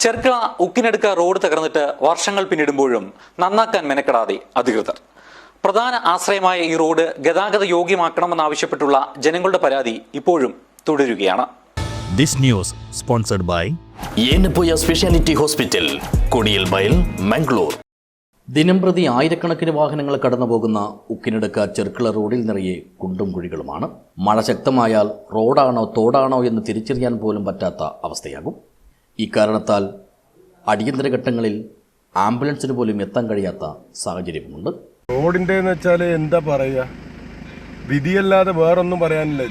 Cherkala Ukkinadukka road തകർന്നിട്ട് വർഷങ്ങൾ പിന്നിടുമ്പോഴും നന്നാക്കാൻ മെനക്കെടാതെ അധികൃതർ. പ്രധാന ആശ്രയമായ ഈ റോഡ് ഗതാഗത യോഗ്യമാക്കണമെന്നാവശ്യപ്പെട്ടുള്ള ജനങ്ങളുടെ പരാതി ഇപ്പോഴും തുടരുകയാണ്. This news sponsored by Yenepoya speciality hospital, Kodial മൈൽ, മംഗളൂർ. ദിനംപ്രതി ആയിരക്കണക്കിന് വാഹനങ്ങൾ കടന്നുപോകുന്ന ഉക്കിനടുക്ക ചെർക്കള റോഡിൽ നിറയെ കുണ്ടും കുഴികളുമാണ്. മഴ ശക്തമായാൽ റോഡാണോ തോടാണോ എന്ന് തിരിച്ചറിയാൻ പോലും പറ്റാത്ത അവസ്ഥയാകും. ഇക്കാരണത്താൽ അടിയന്തര ഘട്ടങ്ങളിൽ ആംബുലൻസിന് പോലും എത്താൻ കഴിയാത്ത സാഹചര്യമുണ്ട്. റോഡിൻ്റെ എന്ന് വെച്ചാൽ എന്താ പറയുക, വിധിയല്ലാതെ വേറൊന്നും പറയാനില്ല.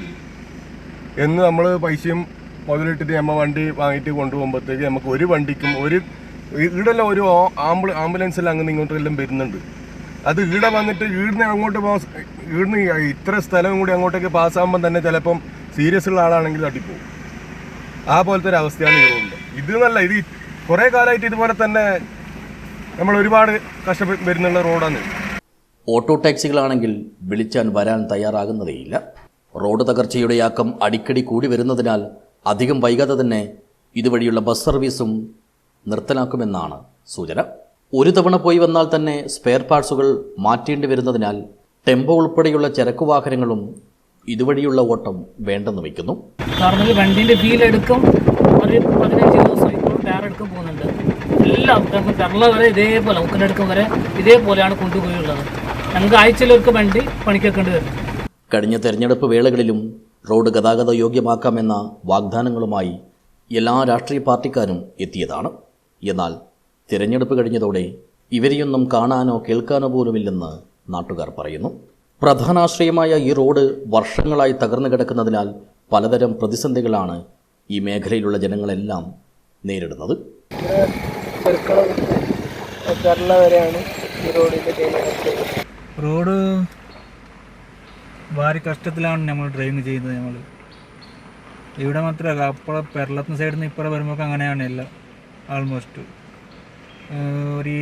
എന്ന് നമ്മൾ പൈസയും മുതലിട്ടിട്ട് നമ്മൾ വണ്ടി വാങ്ങിയിട്ട് കൊണ്ടുപോകുമ്പോഴത്തേക്ക് നമുക്ക് ഒരു വണ്ടിക്കും ഈടെല്ലാം ഒരു ആംബുലൻസിൽ അങ്ങനെ ഇങ്ങോട്ടെല്ലാം വരുന്നുണ്ട്. അത് ഈടെ വന്നിട്ട് ഈടിന് അങ്ങോട്ട് ഈടിന് ഇത്ര സ്ഥലം കൂടി അങ്ങോട്ടേക്ക് പാസ്സാകുമ്പം തന്നെ ചിലപ്പം സീരിയസ് ഉള്ള ആളാണെങ്കിൽ തട്ടിപ്പോകും. ആ പോലത്തെ ഒരു അവസ്ഥയാണ് ഈ റോഡിൽ. ഇത് നല്ല ഇത് കുറേ കാലമായിട്ട് ഇതുപോലെ തന്നെ നമ്മൾ ഒരുപാട് കഷ്ടപ്പെട്ട് വരുന്നുള്ള റോഡാണ്. ഓട്ടോ ടാക്സികളാണെങ്കിൽ വിളിച്ചാൽ വരാൻ തയ്യാറാകുന്നതേയില്ല. റോഡ് തകർച്ചയുടെ ആക്കം അടിക്കടി കൂടി വരുന്നതിനാൽ അധികം വൈകാതെ തന്നെ ഇതുവഴിയുള്ള ബസ് സർവീസും നിർത്തലാക്കുമെന്നാണ് സൂചന. ഒരു തവണ പോയി വന്നാൽ തന്നെ സ്പെയർ പാർട്സുകൾ മാറ്റേണ്ടി വരുന്നതിനാൽ ടെമ്പോ ഉൾപ്പെടെയുള്ള ചരക്കു വാഹനങ്ങളും ഇതുവഴിയുള്ള ഓട്ടം വേണ്ടെന്ന് വയ്ക്കുന്നു. കാരണം വണ്ടിൻ്റെ വീലെടുക്കും ഒരു 15 ദിവസം ഇപ്പോൾ ടയർ എടുക്കാൻ പോകുന്നുണ്ട്. എല്ലാം കേരള വരെ ഇതേപോലെ ഉക്കിനടുക്കം വരെ ഇതേപോലെയാണ് കൊണ്ടുപോയുള്ളത്. ഞങ്ങൾക്ക് ആഴ്ചയിലൊക്കെ വണ്ടി പണിക്കേണ്ടി വരും. കഴിഞ്ഞ തെരഞ്ഞെടുപ്പ് വേളകളിലും റോഡ് ഗതാഗത യോഗ്യമാക്കാമെന്ന വാഗ്ദാനങ്ങളുമായി എല്ലാ രാഷ്ട്രീയ പാർട്ടിക്കാരും എത്തിയതാണ്. എന്നാൽ തിരഞ്ഞെടുപ്പ് കഴിഞ്ഞതോടെ ഇവരെയൊന്നും കാണാനോ കേൾക്കാനോ പോലുമില്ലെന്ന് നാട്ടുകാർ പറയുന്നു. പ്രധാനാശ്രയമായ ഈ റോഡ് വർഷങ്ങളായി തകർന്നു കിടക്കുന്നതിനാൽ പലതരം പ്രതിസന്ധികളാണ് ഈ മേഖലയിലുള്ള ജനങ്ങളെല്ലാം നേരിടുന്നത്. റോഡ് ഭാരി കഷ്ടത്തിലാണ് നമ്മൾ ഡ്രൈവിങ് ചെയ്യുന്നത്. നമ്മൾ ഇവിടെ മാത്രമല്ല, അപ്പോഴെ പെരളത്തിന് സൈഡിൽ നിന്ന് ഇപ്പുറം വരുമ്പോൾ അങ്ങനെയാണ് എല്ലാം. ആൾമോസ്റ്റ് ഒരു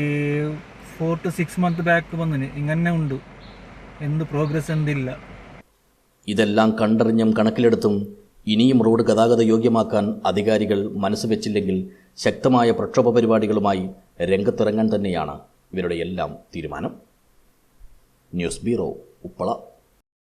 4 to 6 months ബാക്ക് വന്നിന് ഇങ്ങനെ ഉണ്ട്. എന്ത് പ്രോഗ്രസ് എന്തില്ല. ഇതെല്ലാം കണ്ടറിഞ്ഞും കണക്കിലെടുത്തും ഇനിയും റോഡ് ഗതാഗത യോഗ്യമാക്കാൻ അധികാരികൾ മനസ്സ് വെച്ചില്ലെങ്കിൽ ശക്തമായ പ്രക്ഷോഭ പരിപാടികളുമായി രംഗത്തിറങ്ങാൻ തന്നെയാണ് ഇവരുടെ എല്ലാം തീരുമാനം. News bureau, Uppala.